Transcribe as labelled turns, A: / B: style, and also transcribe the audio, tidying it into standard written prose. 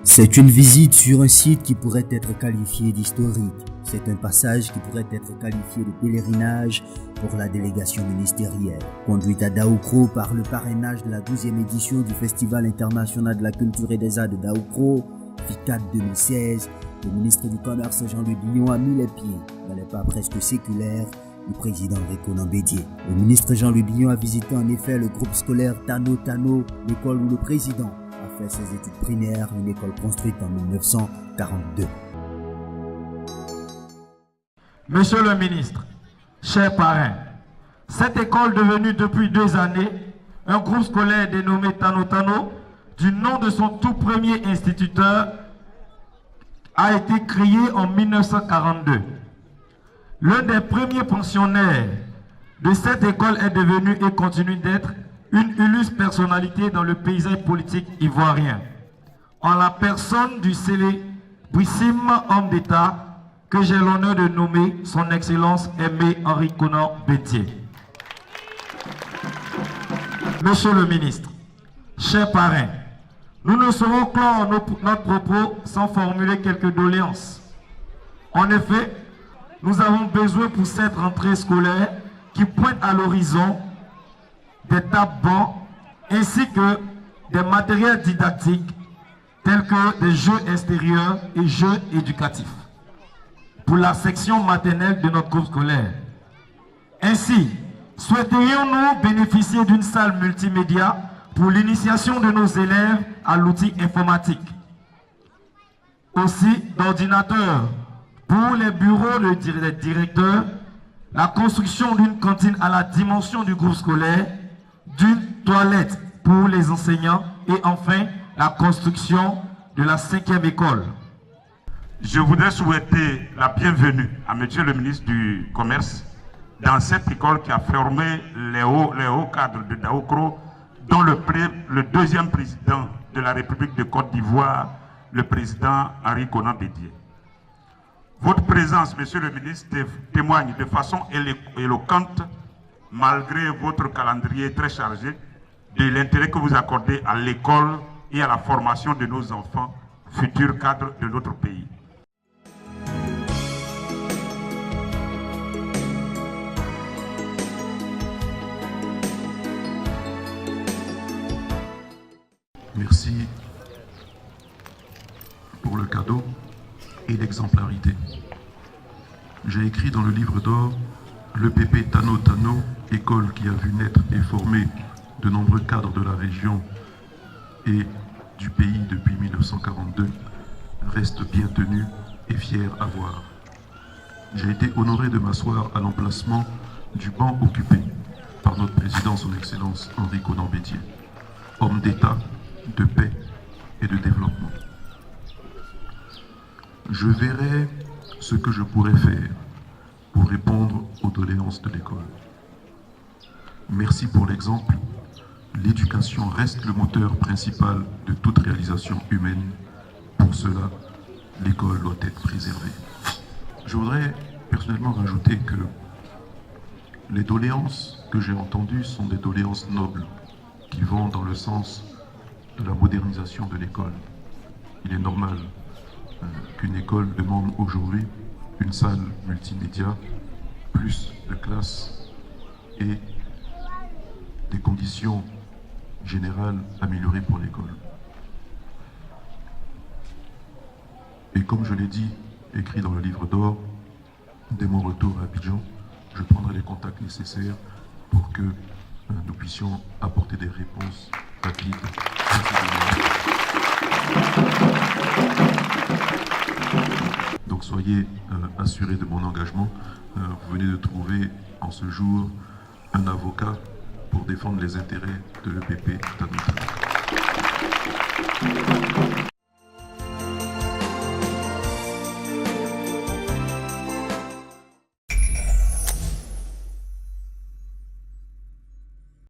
A: C'est une visite sur un site qui pourrait être qualifié d'historique. C'est un passage qui pourrait être qualifié de pèlerinage pour la délégation ministérielle. Conduite à Daoukro par le parrainage de la 12e édition du Festival international de la culture et des arts de Daoukro, FICAD 2016, le ministre du Commerce Jean-Louis Billon a mis les pieds dans les pas presque séculaires du président Riconan Bédié. Le ministre Jean-Louis Billon a visité en effet le groupe scolaire Tano Tano, l'école où le président a fait ses études primaires, une école construite en 1942.
B: Monsieur le ministre, chers parrains, cette école devenue depuis 2 années un groupe scolaire dénommé Tano Tano, du nom de son tout premier instituteur, a été créé en 1942. L'un des premiers pensionnaires de cette école est devenu et continue d'être une illustre personnalité dans le paysage politique ivoirien, en la personne du célébrissime homme d'État que j'ai l'honneur de nommer son Excellence Aimé Henri Konan Bédié. Monsieur le ministre, chers parrains, nous ne saurons clore notre propos sans formuler quelques doléances. En effet, nous avons besoin pour cette rentrée scolaire qui pointe à l'horizon des tables-bancs ainsi que des matériels didactiques tels que des jeux extérieurs et jeux éducatifs pour la section maternelle de notre groupe scolaire. Ainsi, souhaiterions-nous bénéficier d'une salle multimédia pour l'initiation de nos élèves à l'outil informatique. Aussi, d'ordinateurs pour les bureaux des directeurs, la construction d'une cantine à la dimension du groupe scolaire, d'une toilette pour les enseignants et enfin la construction de la 5e école.
C: Je voudrais souhaiter la bienvenue à Monsieur le ministre du Commerce dans cette école qui a formé les hauts cadres de Daoukro, dont le 2e président de la République de Côte d'Ivoire, le président Henri Konan Bédié. Votre présence, Monsieur le ministre, témoigne de façon éloquente, malgré votre calendrier très chargé, de l'intérêt que vous accordez à l'école et à la formation de nos enfants, futurs cadres de notre pays.
D: Merci pour le cadeau et l'exemplarité. J'ai écrit dans le livre d'or l'EPP Tano Tano, école qui a vu naître et former de nombreux cadres de la région et du pays depuis 1942, reste bien tenu et fier à voir. J'ai été honoré de m'asseoir à l'emplacement du banc occupé par notre président, son Excellence Henri Konan Bédié, homme d'État, de paix et de développement. Je verrai ce que je pourrais faire pour répondre aux doléances de l'école. Merci pour l'exemple. L'éducation reste le moteur principal de toute réalisation humaine. Pour cela, l'école doit être préservée. Je voudrais personnellement rajouter que les doléances que j'ai entendues sont des doléances nobles qui vont dans le sens de la modernisation de l'école. Il est normal qu'une école demande aujourd'hui une salle multimédia, plus de classes et des conditions générales améliorées pour l'école. Et comme je l'ai dit, écrit dans le livre d'or, dès mon retour à Abidjan, je prendrai les contacts nécessaires pour que nous puissions apporter des réponses rapides. Donc soyez assurés de mon engagement. Vous venez de trouver en ce jour un avocat pour défendre les intérêts de l'EPP Tano Tano.